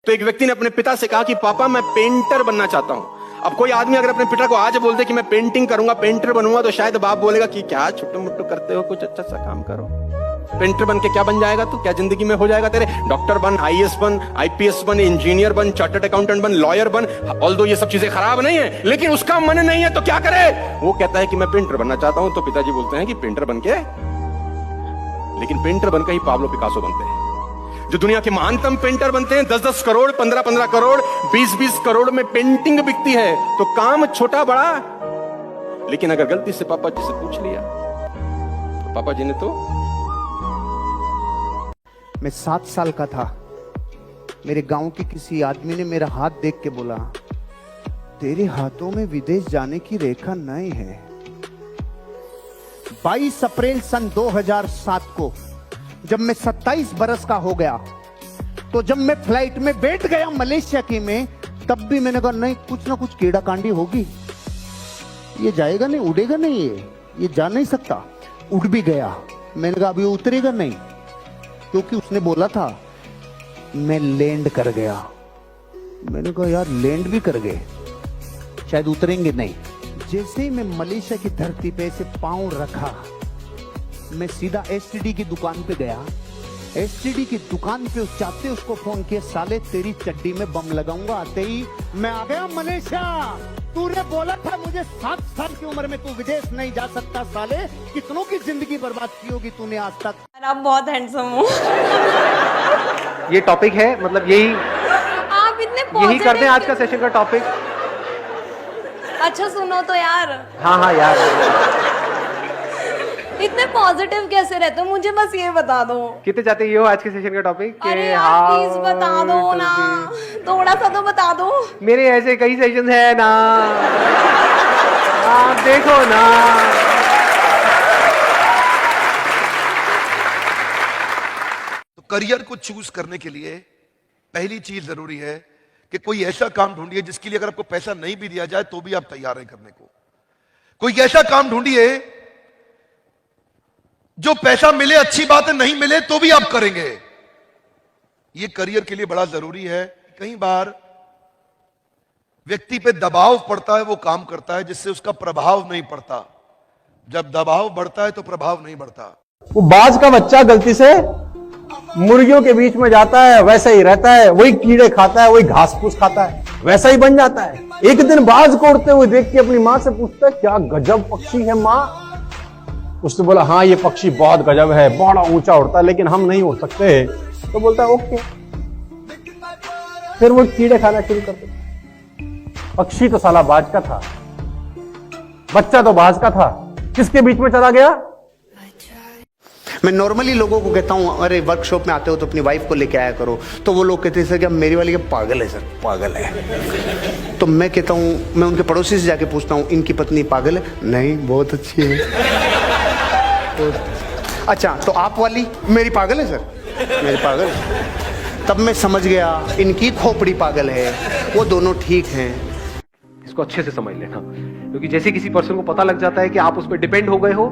तो एक व्यक्ति ने अपने पिता से कहा कि पापा मैं पेंटर बनना चाहता हूं। अब कोई आदमी अगर अपने पिता को आज बोल दे कि मैं पेंटिंग करूंगा, पेंटर बनूंगा, तो शायद बाप बोलेगा कि क्या छुट्टू मुट्टू करते हो, कुछ अच्छा सा काम करो। पेंटर बन के क्या बन जाएगा तू? क्या जिंदगी में हो जाएगा तेरे? डॉक्टर बन, आईएएस बन, आईपीएस बन, इंजीनियर बन, चार्टर्ड अकाउंटेंट बन, लॉयर बन। ऑल्दो ये सब चीजें खराब नहीं है, लेकिन उसका मन नहीं है तो क्या करे? वो कहता है कि मैं पेंटर बनना चाहता हूं। तो पिताजी बोलते हैं कि पेंटर बन के, लेकिन पेंटर बनकर ही पाब्लो पिकासो बनते हैं। जो दुनिया के महानतम पेंटर बनते हैं, 10-10 करोड़, 15-15 करोड़, 20-20 करोड़ में पेंटिंग बिकती है। तो काम छोटा बड़ा, लेकिन अगर गलती से पापा जी से पूछ लिया तो पापा जी ने तो। मैं 7 साल का था, मेरे गांव के किसी आदमी ने मेरा हाथ देख के बोला, तेरे हाथों में विदेश जाने की रेखा नहीं है। 22 अप्रैल सन 2007 को जब मैं 27 बरस का हो गया, तो जब मैं फ्लाइट में बैठ गया मलेशिया की में, तब भी मैंने कहा नहीं, कुछ ना कुछ कीड़ा कांडी होगी, ये जाएगा नहीं, उड़ेगा नहीं, ये जा नहीं सकता। उड़ भी गया, मैंने कहा अभी उतरेगा नहीं, क्योंकि उसने बोला था। मैं लैंड कर गया, मैंने कहा यार लैंड भी कर गए, शायद उतरेंगे नहीं। जैसे ही मैं मलेशिया की धरती पे से पांव रखा, मैं सीधा एसटीडी की दुकान पे गया। एसटीडी की दुकान पे उस चाहते उसको फोन किया, साले तेरी चड्डी में बम लगाऊंगा। आते ही मैं आ गया मलेशिया। तूने बोला था मुझे 7 साल की उम्र में तू विदेश नहीं जा सकता, साले कितनों की जिंदगी बर्बाद की होगी तूने आज तक। आप बहुत हैंडसम हो। ये टॉपिक है, मतलब यही आप इतने यही कर दें आज का सेशन का टॉपिक। अच्छा सुनो तो यार। हाँ यार, इतने पॉजिटिव कैसे रहते हो, मुझे बस ये बता दो। कितने चाहते ये हो आज के सेशन का टॉपिक? अरे यार प्लीज बता दो ना, थोड़ा सा तो बता दो। मेरे ऐसे कई सेशन है ना, आप देखो ना। तो करियर को चूज करने के लिए पहली चीज जरूरी है कि कोई ऐसा काम ढूंढिए जिसके लिए अगर आपको पैसा नहीं भी दिया जाए तो भी आप तैयार हैं करने को। कोई ऐसा काम ढूंढिए जो पैसा मिले अच्छी बात है, नहीं मिले तो भी आप करेंगे। यह करियर के लिए बड़ा जरूरी है। कई बार व्यक्ति पे दबाव पड़ता है, वो काम करता है जिससे उसका प्रभाव नहीं पड़ता। जब दबाव बढ़ता है तो प्रभाव नहीं बढ़ता। वो बाज का बच्चा गलती से मुर्गियों के बीच में जाता है, वैसा ही रहता है, वही कीड़े खाता है, वही घास फूस खाता है, वैसा ही बन जाता है। एक दिन बाज को उड़ते हुए देख के अपनी मां से पूछता है, क्या गजब पक्षी है मां। उसने बोला, हाँ ये पक्षी बहुत गजब है, बड़ा ऊंचा उड़ता है, लेकिन हम नहीं उड़ सकते। तो बोलता है ओके। फिर वो कीड़े खाना शुरू कर देते। पक्षी तो साला बाज का था, बच्चा तो बाज का था, किसके बीच में चला गया? मैं नॉर्मली लोगों को कहता हूं, अरे वर्कशॉप में आते हो तो अपनी वाइफ को लेके आया करो। तो वो लोग कहते हैं सर क्या मेरी वाली क्या पागल है? सर पागल है। तो मैं कहता हूं, मैं उनके पड़ोसी से जाके पूछता हूं, इनकी पत्नी पागल है? नहीं, बहुत अच्छी है। अच्छा तो आप वाली मेरी पागल है? सर मेरी पागल है। तब मैं समझ गया इनकी खोपड़ी पागल है, वो दोनों ठीक हैं। इसको अच्छे से समझ लेना, क्योंकि जैसे किसी पर्सन को पता लग जाता है कि आप उस पर डिपेंड हो गए हो,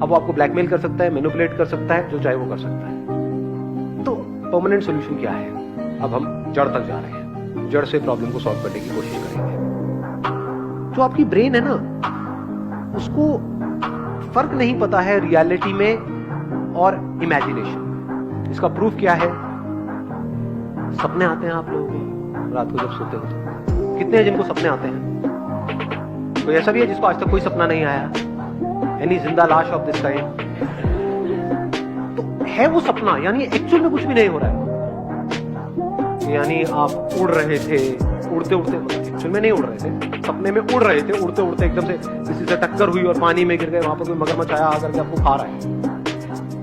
अब वो आपको ब्लैकमेल कर सकता है, मैनिपुलेट कर सकता है, जो चाहे वो कर सकता है। तो परमानेंट सॉल्यूशन क्या है? अब हम जड़ तक जा रहे हैं, जड़ से प्रॉब्लम को सॉल्व करने की कोशिश करेंगे। जो आपकी ब्रेन है ना, उसको फर्क नहीं पता है रियलिटी में और इमेजिनेशन। इसका प्रूफ क्या है? सपने आते हैं आप लोगों को रात को जब सोते हो तो? कितने हैं जिनको सपने आते हैं? कोई ऐसा भी है जिसको आज तक कोई सपना नहीं आया? यानी जिंदा लाश ऑफ दिस टाइम तो है वो सपना, यानी एक्चुअल में कुछ भी नहीं हो रहा है। यानी आप उड़ रहे थे, उड़ते उड़ते, एक्चुअल में नहीं उड़ रहे थे, सपने में उड़ रहे थे, उड़ते उड़ते एकदम से किसी से टक्कर हुई और पानी में गिर गए, वहां पर कोई मगरमच्छ आया आकर के आपको खा रहा है।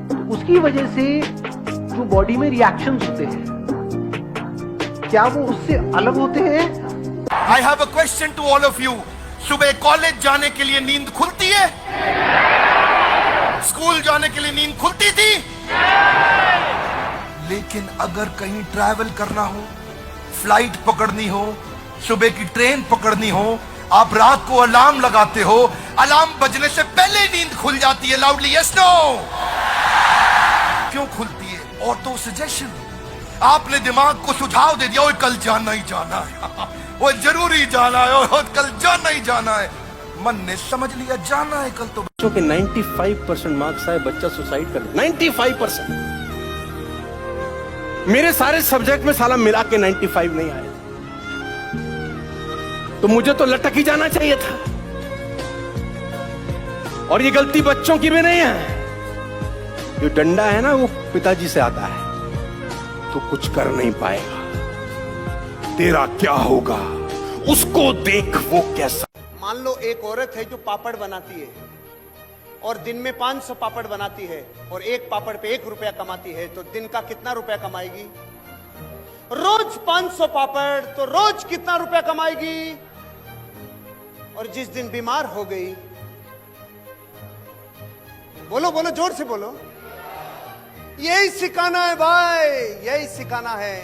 तो उसकी वजह से जो बॉडी में रिएक्शंस होते हैं, क्या वो उससे अलग होते हैं? I have a question to all of you. सुबह कॉलेज जाने के लिए नींद खुलती है? स्कूल जाने के लिए नींद खुलती थी? लेकिन अगर कहीं ट्रैवल करना हो, फ्लाइट पकड़नी हो, सुबह की ट्रेन पकड़नी हो, आप रात को अलार्म लगाते हो, अलार्म बजने से पहले नींद खुल जाती है। Loudly yes no. क्यों खुलती है? Auto suggestion. आपने दिमाग को सुझाव दे दिया, वो कल जाना ही जाना है, वो जरूरी जाना है, वो कल जाना ही जाना है। मन ने समझ लिया जाना है कल तो। बच्चों के 95% मार्क्स आए, बच्चा सुसाइड कर ले। 95%। मेरे सारे सब्जेक्ट में साला मिला के 95 नहीं आए, तो मुझे तो लटक ही जाना चाहिए था। और ये गलती बच्चों की भी नहीं है। जो डंडा है ना, वो पिताजी से आता है। तो कुछ कर नहीं पाएगा, तेरा क्या होगा उसको देख, वो कैसा। मान लो एक औरत है जो पापड़ बनाती है और दिन में 500 पापड़ बनाती है और एक पापड़ पे 1 रुपया कमाती है, तो दिन का कितना रुपया कमाएगी? रोज 500 पापड़, तो रोज कितना रुपया कमाएगी? और जिस दिन बीमार हो गई, बोलो बोलो, जोर से बोलो, यही सिखाना है भाई, यही सिखाना है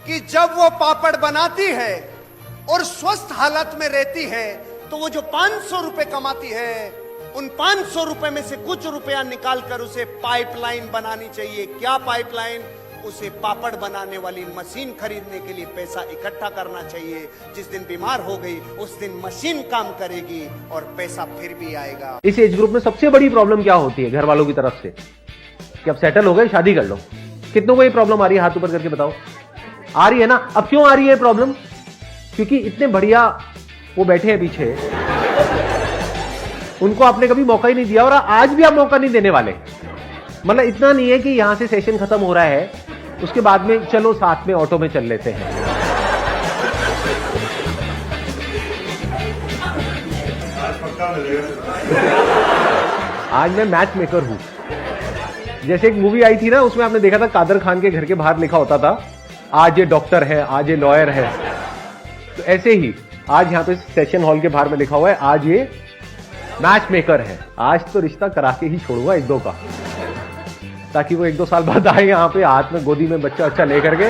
कि जब वो पापड़ बनाती है और स्वस्थ हालत में रहती है, तो वो जो 500 रुपए कमाती है, उन 500 रुपए में से कुछ रुपया निकालकर उसे पाइपलाइन बनानी चाहिए। क्या पाइपलाइन? उसे पापड़ बनाने वाली मशीन खरीदने के लिए पैसा इकट्ठा करना चाहिए। जिस दिन बीमार हो गई, उस दिन मशीन काम करेगी और पैसा फिर भी आएगा। इस एज ग्रुप में सबसे बड़ी प्रॉब्लम क्या होती है घर वालों की तरफ से? कि अब सेटल हो गए, शादी कर लो। कितनों को ये प्रॉब्लम आ रही है? हाथ ऊपर करके बताओ। आ रही है ना? अब क्यों आ रही है प्रॉब्लम? क्योंकि इतने बढ़िया वो बैठे हैं पीछे, उनको आपने कभी मौका ही नहीं दिया और आज भी आप मौका नहीं देने वाले। मतलब इतना नहीं है कि यहां से सेशन खत्म हो रहा है, उसके बाद में चलो साथ में ऑटो में चल लेते हैं। आज मैं मैच मेकर हूं। जैसे एक मूवी आई थी ना, उसमें आपने देखा था कादर खान के घर के बाहर लिखा होता था, आज ये डॉक्टर है, आज ये लॉयर है। तो ऐसे ही आज यहां पे सेशन हॉल के बाहर में लिखा हुआ है, आज ये मैच मेकर है। आज तो रिश्ता करा के ही छोड़ूंगा 1-2 का, ताकि वो 1-2 साल बाद आए यहाँ पे हाथ में गोदी में बच्चा अच्छा लेकर के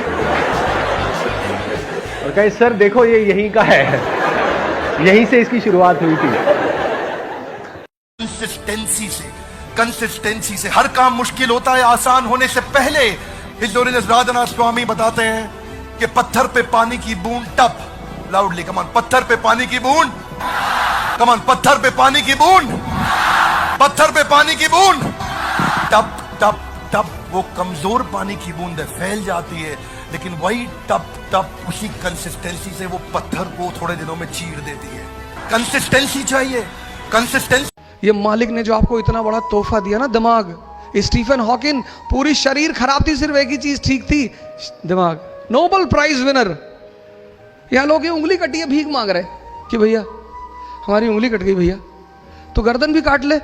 और कहे सर देखो ये यहीं का है, यहीं से इसकी शुरुआत हुई थी। कंसिस्टेंसी से हर काम मुश्किल होता है आसान होने से पहले। हिंदोलिनस राधानाथ स्वामी बताते हैं कि पत्थर पे पानी की बूंद टप, लाउडली कमान, पत्थर पे पानी की बूंद, कमान, पत्थर पे पानी की बूंद, पत्थर पे पानी की बूंद, टप टप टप, वो कमजोर पानी की बूंद फैल जाती है, लेकिन वही टप टप उसी कंसिस्टेंसी से वो पत्थर को थोड़े दिनों में चीर देती है। कंसिस्टेंसी चाहिए, कंसिस्टेंसी। ये मालिक ने जो आपको इतना बड़ा तोहफा दिया ना, दिमाग। स्टीफन हॉकिन, पूरी शरीर खराब थी, सिर्फ एक ही चीज ठीक थी, दिमाग। Nobel prize winner. यहाँ लोग ये उंगली कटी है, भीख मांग रहे कि भैया हमारी उंगली कट गई भैया, तो गर्दन भी काट ले,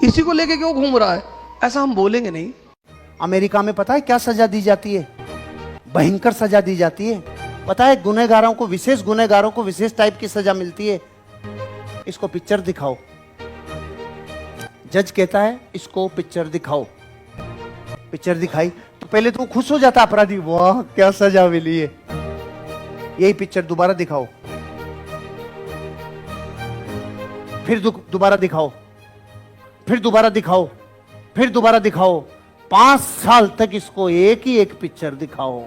इसी को लेके क्यों घूम रहा है? ऐसा हम बोलेंगे नहीं। अमेरिका में पता है क्या सजा दी जाती है? भयंकर सजा दी जाती है। पता है गुनहगारों को, विशेष गुनहगारों को विशेष टाइप की सजा मिलती है। इसको पिक्चर दिखाओ। जज कहता है इसको पिक्चर दिखाओ। पिक्चर दिखाई तो पहले तो खुश हो जाता अपराधी, वाह क्या सजा मिली है। यही पिक्चर दोबारा दिखाओ, फिर दोबारा दिखाओ, फिर दोबारा दिखाओ, फिर दोबारा दिखाओ। 5 साल तक इसको एक ही एक पिक्चर दिखाओ।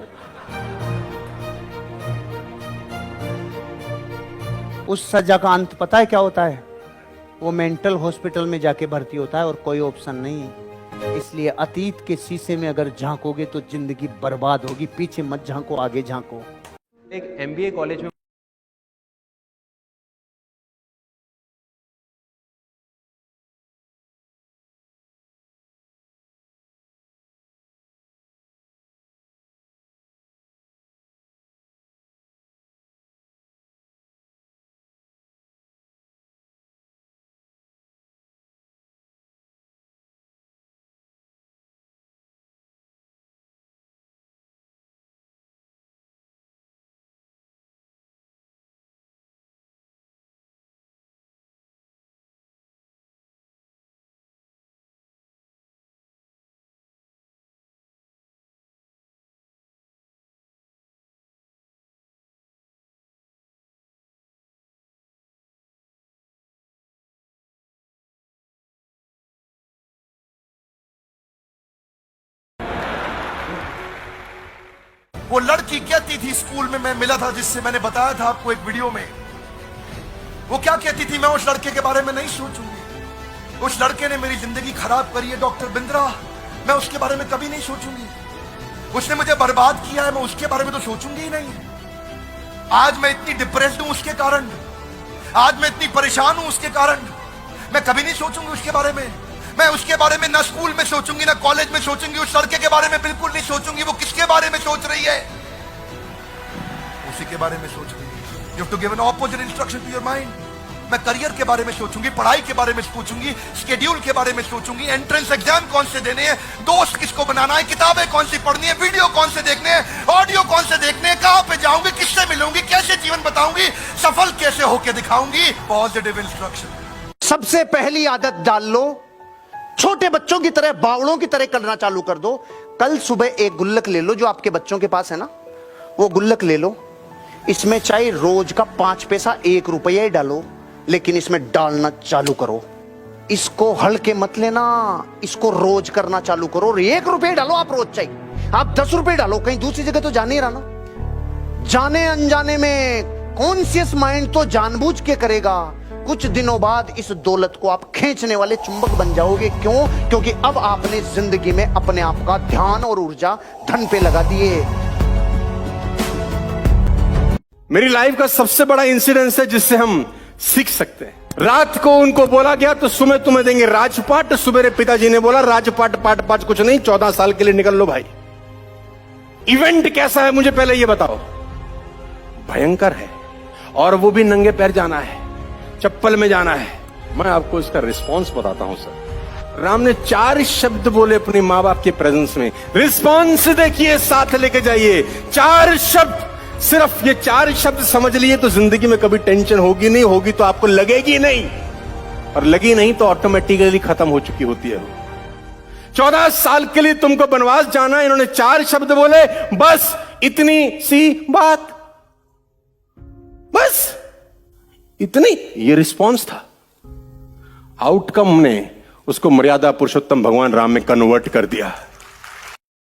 उस सजा का अंत पता है क्या होता है? वो मेंटल हॉस्पिटल में जाके भर्ती होता है और कोई ऑप्शन नहीं है। इसलिए अतीत के शीशे में अगर झांकोगे तो जिंदगी बर्बाद होगी। पीछे मत झांको, आगे झांको। एक MBA कॉलेज में वो लड़की कहती थी, स्कूल में मैं मिला था जिससे मैंने बताया था आपको एक वीडियो में, वो क्या कहती थी, मैं उस लड़के के बारे में नहीं सोचूंगी, उस लड़के ने मेरी जिंदगी खराब करी है डॉक्टर बिंद्रा, मैं उसके बारे में कभी नहीं सोचूंगी, उसने मुझे बर्बाद किया है, मैं उसके बारे में तो सोचूंगी ही नहीं। आज मैं इतनी डिप्रेस्ड हूं उसके कारण, आज मैं इतनी परेशान हूं उसके कारण, मैं कभी नहीं सोचूंगी उसके बारे में। मैं उसके बारे में ना स्कूल में सोचूंगी ना कॉलेज में सोचूंगी, उस लड़के के बारे में बिल्कुल नहीं सोचूंगी। वो किसके बारे में सोच रही है? उसी के बारे में सोच रही है। You have to give an opposite instruction to your mind. मैं करियर के बारे में सोचूंगी, पढ़ाई के बारे में सोचूंगी, शेड्यूल के बारे में सोचूंगी, एंट्रेंस एग्जाम कौन से देने हैं, दोस्त किसको बनाना है, किताबें कौन सी पढ़नी है, वीडियो कौन से देखने हैं, ऑडियो कौन से देखने हैं, कहां पे जाऊंगी, किससे मिलूंगी, कैसे जीवन बताऊंगी, सफल कैसे होकर दिखाऊंगी। Positive instruction. सबसे पहली आदत डाल लो, छोटे बच्चों की तरह, बावड़ों की तरह करना चालू कर दो। कल सुबह एक गुल्लक ले लो जो आपके बच्चों के पास है ना, वो गुल्लक ले लो, इसमें चाहे रोज का 5 पैसा 1 रुपया ही डालो, लेकिन इसमें डालना चालू करो। इसको हल्के मत लेना, इसको रोज करना चालू करो। 1 रुपये डालो आप रोज, चाहिए आप 10 रुपये डालो, कहीं दूसरी जगह तो जाने ही रहा ना। जाने अनजाने में कॉन्शियस माइंड तो जानबूझ के करेगा। कुछ दिनों बाद इस दौलत को आप खींचने वाले चुंबक बन जाओगे। क्यों? क्योंकि अब आपने जिंदगी में अपने आप का ध्यान और ऊर्जा धन पे लगा दिए। मेरी लाइफ का सबसे बड़ा इंसिडेंस है जिससे हम सीख सकते हैं। रात को उनको बोला गया तो सुबह तुम्हें देंगे राजपाट। सुबेरे पिताजी ने बोला राजपाट पाट पाट कुछ नहीं, 14 साल के लिए निकल लो भाई। इवेंट कैसा है मुझे पहले ये बताओ। भयंकर है, और वो भी नंगे पैर जाना है, चप्पल में जाना है। मैं आपको इसका रिस्पॉन्स बताता हूं सर। राम ने 4 शब्द बोले अपने मां बाप के प्रेजेंस में। रिस्पॉन्स देखिए, साथ लेके जाइए। 4 शब्द, सिर्फ ये 4 शब्द समझ लिए तो जिंदगी में कभी टेंशन होगी नहीं, होगी तो आपको लगेगी नहीं, और लगी नहीं तो ऑटोमेटिकली खत्म हो चुकी होती है। 14 साल के लिए तुमको वनवास जाना है, इन्होंने 4 शब्द बोले, बस इतनी सी बात, बस इतनी। ये रिस्पॉन्स था। आउटकम ने उसको मर्यादा पुरुषोत्तम भगवान राम में कन्वर्ट कर दिया।